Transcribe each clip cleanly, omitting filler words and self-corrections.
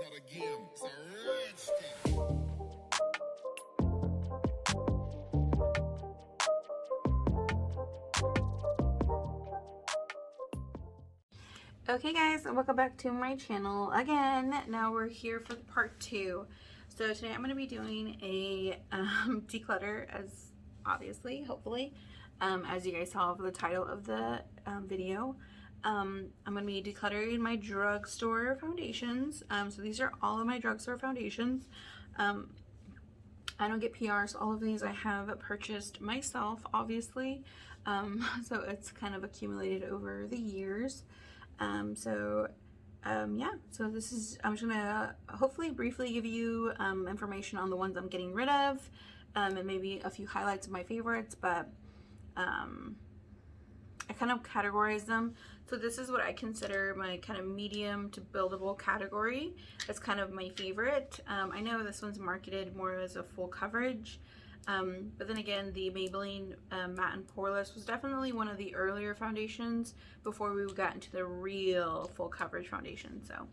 not a game, it's a rich thing. Okay guys, welcome back to my channel again. Now we're here for part 2. So today I'm going to be doing a declutter, as obviously, hopefully, as you guys saw the title of the video. I'm going to be decluttering my drugstore foundations. So these are all of my drugstore foundations. I don't get PR, so all of these I have purchased myself, obviously. So it's kind of accumulated over the years. Yeah, so this is, I'm just gonna hopefully briefly give you information on the ones I'm getting rid of, and maybe a few highlights of my favorites, but I kind of categorize them. So this is what I consider my kind of medium to buildable category. That's kind of my favorite. I know this one's marketed more as a full coverage. But then again, the Maybelline Matte and Poreless was definitely one of the earlier foundations before we got into the real full coverage foundation. So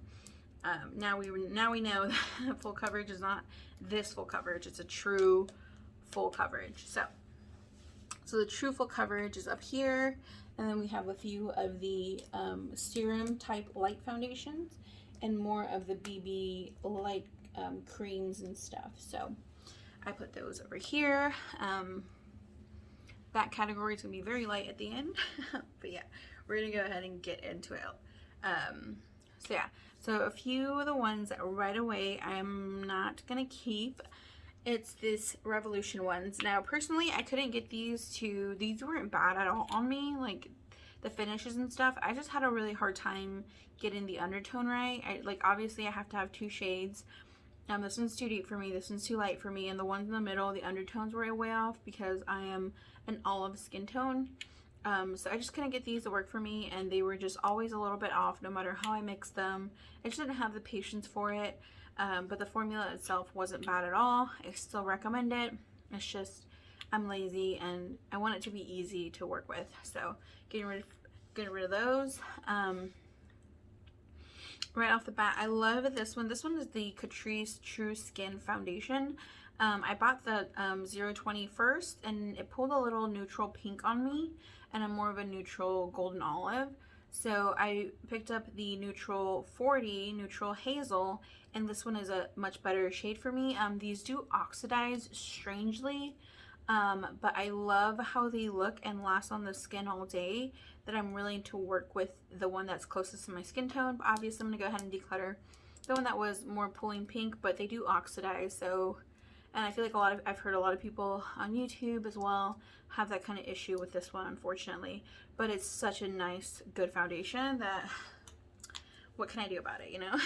now we know that full coverage is not this full coverage; it's a true full coverage. So the true full coverage is up here, and then we have a few of the serum type light foundations and more of the BB light creams and stuff. So I put those over here. That category is going to be very light at the end. But yeah, we're going to go ahead and get into it. So a few of the ones that right away I'm not going to keep. It's this Revolution ones. Now, personally, I couldn't get these weren't bad at all on me, like the finishes and stuff. I just had a really hard time getting the undertone right. Obviously I have to have 2 shades. This one's too deep for me, this one's too light for me, and the ones in the middle, the undertones were way off because I am an olive skin tone. So I just couldn't get these to work for me, and they were just always a little bit off no matter how I mixed them. I just didn't have the patience for it, but the formula itself wasn't bad at all. I still recommend it. It's just I'm lazy and I want it to be easy to work with. So getting rid of those. Right off the bat, I love this one. This one is the Catrice True Skin Foundation. I bought the 020 first, and it pulled a little neutral pink on me, and I'm more of a neutral golden olive. So I picked up the neutral 40, neutral hazel, and this one is a much better shade for me. These do oxidize strangely, but I love how they look and last on the skin all day, that I'm willing to work with the one that's closest to my skin tone. But obviously I'm going to go ahead and declutter the one that was more pulling pink, but they do oxidize. So, and I feel like I've heard a lot of people on YouTube as well have that kind of issue with this one, unfortunately. But it's such a nice, good foundation that what can I do about it, you know?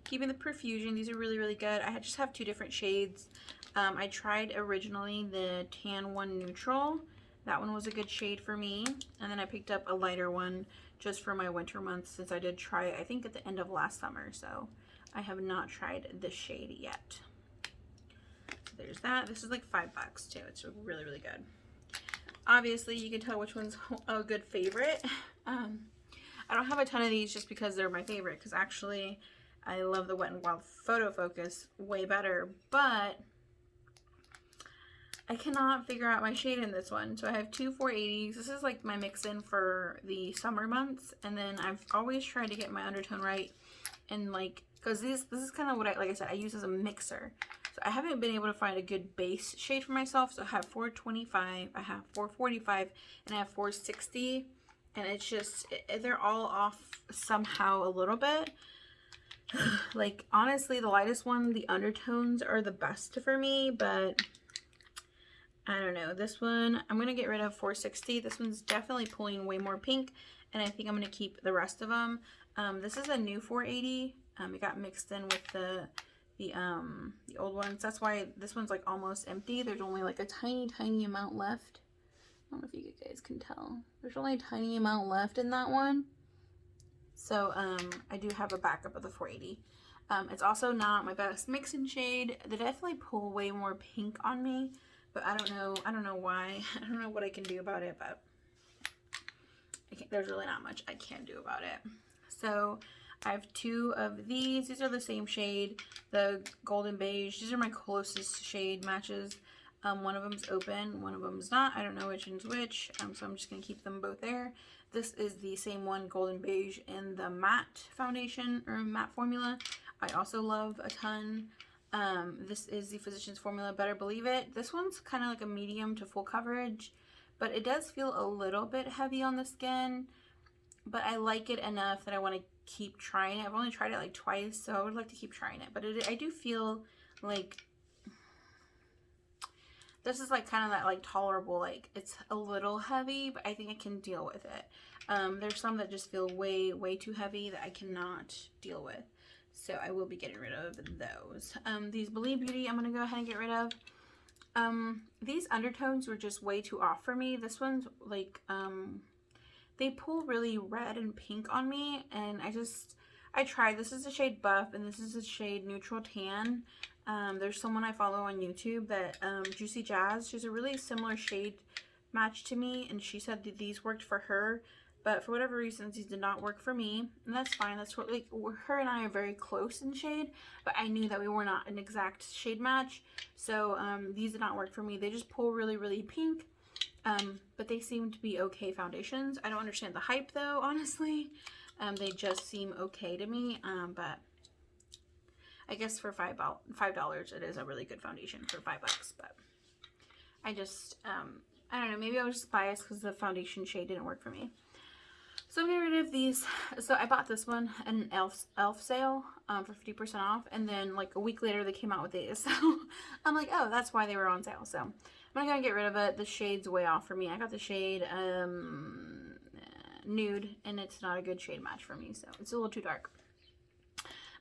Keeping the perfusion, these are really, really good. I just have 2 different shades. I tried originally the Tan 1 Neutral. That one was a good shade for me. And then I picked up a lighter one just for my winter months, since I did try it, I think, at the end of last summer. So I have not tried this shade yet. So there's that. This is like $5 too. It's really, really good. Obviously, you can tell which one's a good favorite. I don't have a ton of these just because they're my favorite, because actually I love the Wet n Wild Photo Focus way better, but I cannot figure out my shade in this one. So I have 2 480s. This is like my mix-in for the summer months, and then I've always tried to get my undertone right, and because this is kind of what like I said, I use as a mixer. So I haven't been able to find a good base shade for myself. So I have 425, I have 445, and I have 460, and it's just, they're all off somehow a little bit. Like, honestly, the lightest one, the undertones are the best for me, but I don't know. This one, I'm going to get rid of 460. This one's definitely pulling way more pink, and I think I'm going to keep the rest of them. This is a new 480. It got mixed in with the old ones. That's why this one's like almost empty. There's only like a tiny amount left. I don't know if you guys can tell. There's only a tiny amount left in that one. So I do have a backup of the 480. It's also not my best mix-in shade. They definitely pull way more pink on me, but I don't know why. I don't know what I can do about it, but there's really not much I can do about it. So I have 2 of these. These are the same shade, the golden beige. These are my closest shade matches. One of them's open, one of them's not. I don't know which one's which, so I'm just going to keep them both there. This is the same one, golden beige, in the matte foundation or matte formula. I also love a ton. This is the Physicians Formula Better Believe It. This one's kind of like a medium to full coverage, but it does feel a little bit heavy on the skin, but I like it enough that I want to keep trying it. I've only tried it like twice, so I would like to keep trying it, but I do feel like this is like kind of that like tolerable, like it's a little heavy, but I think I can deal with it. There's some that just feel way too heavy that I cannot deal with. So I will be getting rid of those. These Believe Beauty, I'm going to go ahead and get rid of. These undertones were just way too off for me. This one's like, they pull really red and pink on me. And I tried. This is the shade Buff and this is the shade Neutral Tan. There's someone I follow on YouTube that, Juicy Jazz. She's a really similar shade match to me. And she said that these worked for her. But for whatever reasons, these did not work for me. And that's fine. That's what, like, her and I are very close in shade. But I knew that we were not an exact shade match. So these did not work for me. They just pull really pink. But they seem to be okay foundations. I don't understand the hype, though, honestly. They just seem okay to me. But I guess for $5, it is a really good foundation for $5. But I just, I don't know. Maybe I was just biased because the foundation shade didn't work for me. So I'm getting rid of these. So I bought this one at an elf sale for 50% off. And then like a week later they came out with these. So I'm like, oh, that's why they were on sale. So I'm going to get rid of it. The shade's way off for me. I got the shade Nude and it's not a good shade match for me. So it's a little too dark.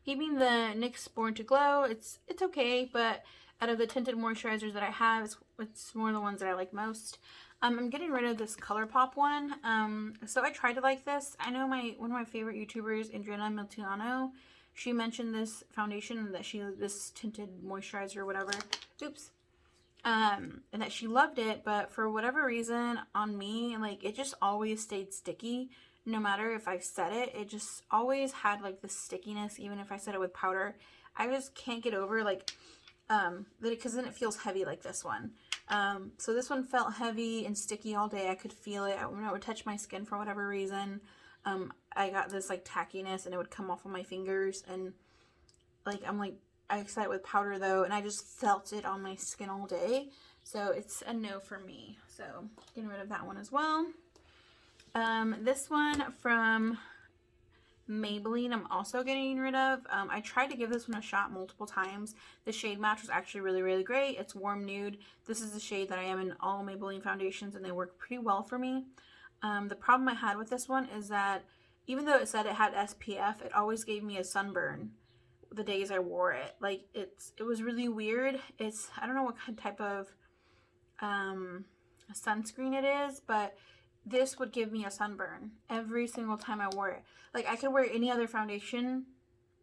Keeping the NYX Born to Glow. It's okay, but out of the tinted moisturizers that I have, it's one of the ones that I like most. I'm getting rid of this ColourPop one. So I tried to like this. I know one of my favorite YouTubers, Adriana Miltiano, she mentioned this foundation that this tinted moisturizer or whatever. Oops. And that she loved it, but for whatever reason on me, like it just always stayed sticky. No matter if I set it, it just always had like this stickiness, even if I set it with powder. I just can't get over like because then it feels heavy like this one. So this one felt heavy and sticky all day. I could feel it when it would touch my skin for whatever reason. I got this like tackiness and it would come off of my fingers, and like I set it with powder though, and I just felt it on my skin all day. So it's a no for me. So getting rid of that one as well. This one from Maybelline I'm also getting rid of. I tried to give this one a shot multiple times. The shade match was actually really great. It's Warm Nude. This is the shade that I am in all Maybelline foundations, and they work pretty well for me. The problem I had with this one is that even though it said it had SPF, it always gave me a sunburn the days I wore it. Like it was really weird. I don't know what type of sunscreen it is, but this would give me a sunburn every single time I wore it. Like I could wear any other foundation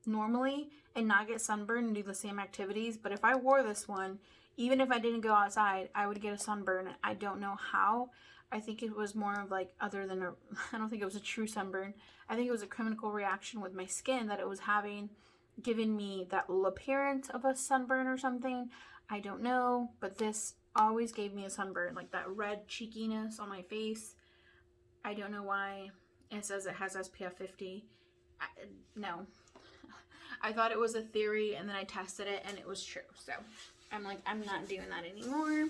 normally and not get sunburned and do the same activities, but if I wore this one, even if I didn't go outside, I would get a sunburn. I don't know how. I think it was more of like I don't think it was a true sunburn. I think it was a chemical reaction with my skin that it was giving me that appearance of a sunburn or something. I don't know, but this always gave me a sunburn, like that red cheekiness on my face. I don't know why it says it has SPF 50. No. I thought it was a theory, and then I tested it, and it was true. So I'm like, I'm not doing that anymore.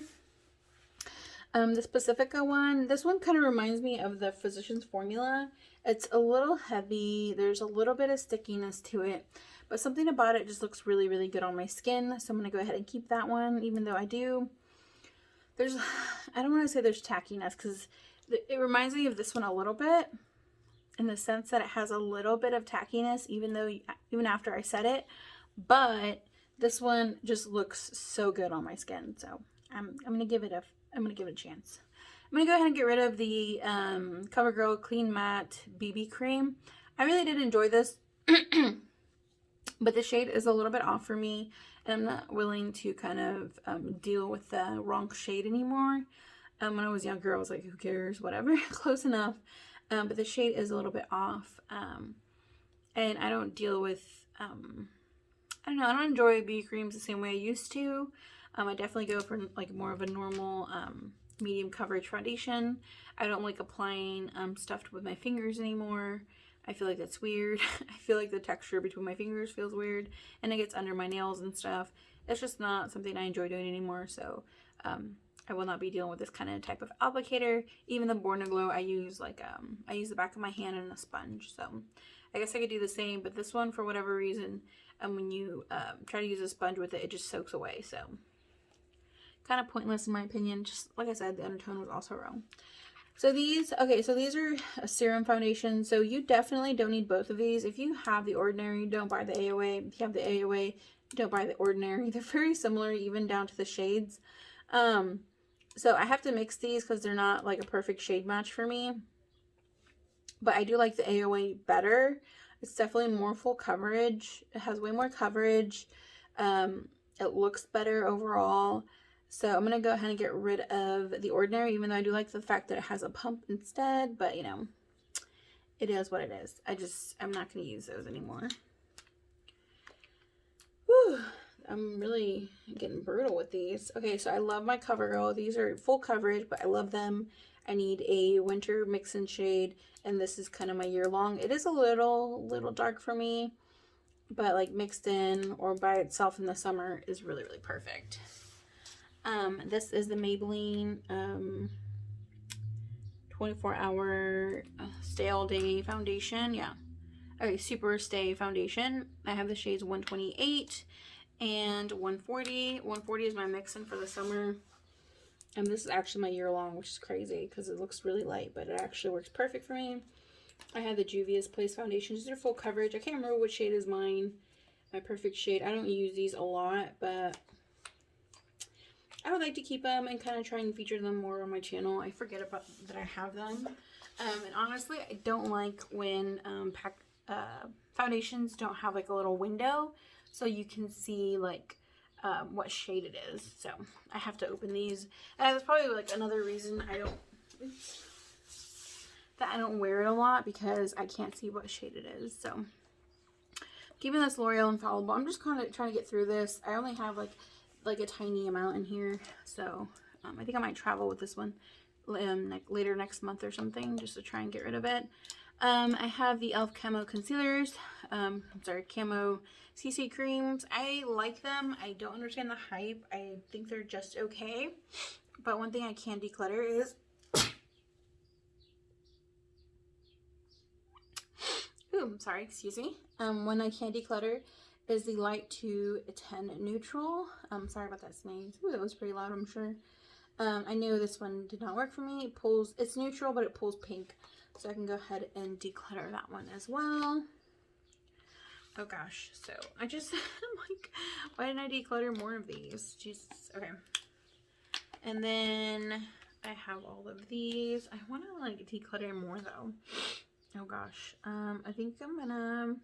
The Pacifica one, this one kind of reminds me of the Physicians Formula. It's a little heavy. There's a little bit of stickiness to it, but something about it just looks really good on my skin. So I'm going to go ahead and keep that one, even though I don't want to say there's tackiness, because it reminds me of this one a little bit in the sense that it has a little bit of tackiness even after I set it, but this one just looks so good on my skin. So I'm going to give it a chance. I'm going to go ahead and get rid of the CoverGirl Clean Matte BB Cream. I really did enjoy this, but the shade is a little bit off for me, and I'm not willing to kind of deal with the wrong shade anymore. When I was younger, I was like, who cares, whatever, close enough. But the shade is a little bit off. and I don't deal with, I don't know, I don't enjoy BB creams the same way I used to. I definitely go for like more of a normal medium coverage foundation. I don't like applying stuff with my fingers anymore. I feel like that's weird. I feel like the texture between my fingers feels weird, and it gets under my nails and stuff. It's just not something I enjoy doing anymore, so I will not be dealing with this kind of type of applicator. Even the Born to Glow, I use like, I use the back of my hand and a sponge, so I guess I could do the same, but this one, for whatever reason, when you try to use a sponge with it, it just soaks away, so kind of pointless in my opinion. Just like I said, the undertone was also wrong. So these, okay, so these are a serum foundation, so you definitely don't need both of these. If you have the Ordinary, don't buy the AOA. If you have the AOA, don't buy the Ordinary. They're very similar, even down to the shades. So I have to mix these because they're not like a perfect shade match for me. But I do like the AOA better. It's definitely more full coverage. It has way more coverage. It looks better overall. So I'm going to go ahead and get rid of the Ordinary, even though I do like the fact that it has a pump instead. But, you know, it is what it is. I'm not going to use those anymore. Whew. I'm really getting brutal with these. Okay, so I love my CoverGirl. These are full coverage, but I love them. I need a winter mix-in shade, and this is kind of my year-long. It is a little dark for me, but like mixed in or by itself in the summer is really, really perfect. This is the Maybelline 24-hour Stay All Day foundation. Yeah. Okay, Super Stay foundation. I have the shades 128 and 140. 140 is my mix-in for the summer. And this is actually my year-long, which is crazy because it looks really light, but it actually works perfect for me. I have the Juvia's Place foundation. These are full coverage. I can't remember which shade is mine. My perfect shade. I don't use these a lot, but I would like to keep them and kind of try and feature them more on my channel. I forget about that I have them. And honestly, I don't like when foundations don't have like a little window so you can see like what shade it is. So I have to open these. And that's probably like another reason I don't wear it a lot, because I can't see what shade it is. So keeping this L'Oreal Infallible. I'm just kind of trying to get through this. I only have like a tiny amount in here, so I think I might travel with this one later next month or something, just to try and get rid of it. I have the e.l.f. Camo Concealers, Camo CC Creams. I like them. I don't understand the hype. I think they're just okay, but one thing I can declutter is sorry, excuse me. One I can declutter is the Light to 10 Neutral. Sorry about that sneeze. Ooh, that was pretty loud, I'm sure. I knew this one did not work for me. It's neutral, but it pulls pink. So I can go ahead and declutter that one as well. Oh gosh, so I just, I'm like, why didn't I declutter more of these? Jesus, okay. And then I have all of these. I want to like declutter more though. Oh gosh, I think I'm gonna,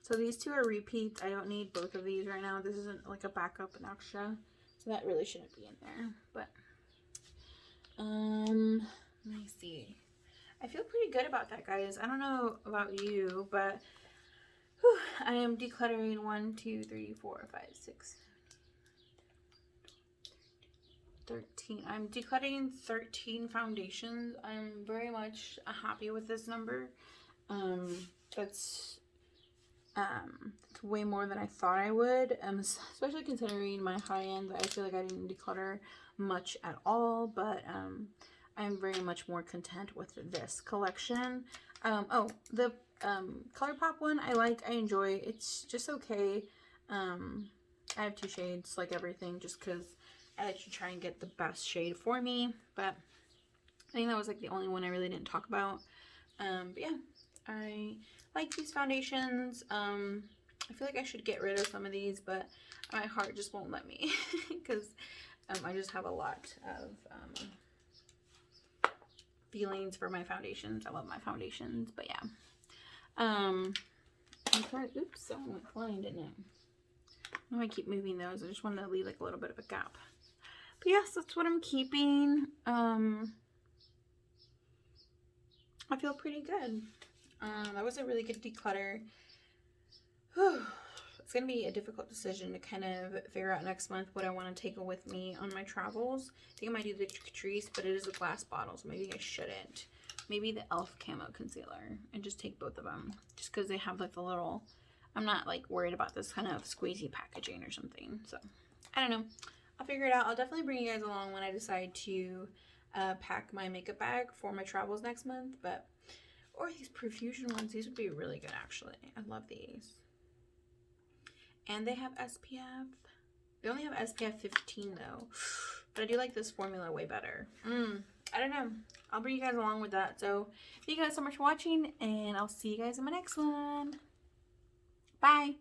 so these two are repeats. I don't need both of these right now. This isn't like a backup and extra, so that really shouldn't be in there. But let me see. I feel pretty good about that, guys. I don't know about you, but whew, I am decluttering 1, 2, 3, 4, 5, 6, 13. I'm decluttering 13 foundations. I'm very much happy with this number. That's way more than I thought I would, especially considering my high end. I feel like I didn't declutter much at all, but I'm very much more content with this collection. Oh, the ColourPop one I enjoy. It's just okay. I have 2 shades, like everything, just because I like to try and get the best shade for me. But I think that was like the only one I really didn't talk about. But yeah, I like these foundations. I feel like I should get rid of some of these, but my heart just won't let me because I just have a lot of feelings for my foundations. I love my foundations, but yeah. I'm trying, oops, someone went flying, didn't it? I keep moving those. I just wanted to leave like a little bit of a gap. But yes, that's what I'm keeping. I feel pretty good. That was a really good declutter. Whew. It's going to be a difficult decision to kind of figure out next month what I want to take with me on my travels. I think I might do the Catrice, but it is a glass bottle, so maybe I shouldn't. Maybe the e.l.f. Camo Concealer and just take both of them. Just because they have like the little... I'm not like worried about this kind of squeezy packaging or something. So, I don't know. I'll figure it out. I'll definitely bring you guys along when I decide to pack my makeup bag for my travels next month. But, or these Profusion ones. These would be really good actually. I love these. And they have SPF. They only have SPF 15 though. But I do like this formula way better. I don't know. I'll bring you guys along with that. So, thank you guys so much for watching. And I'll see you guys in my next one. Bye.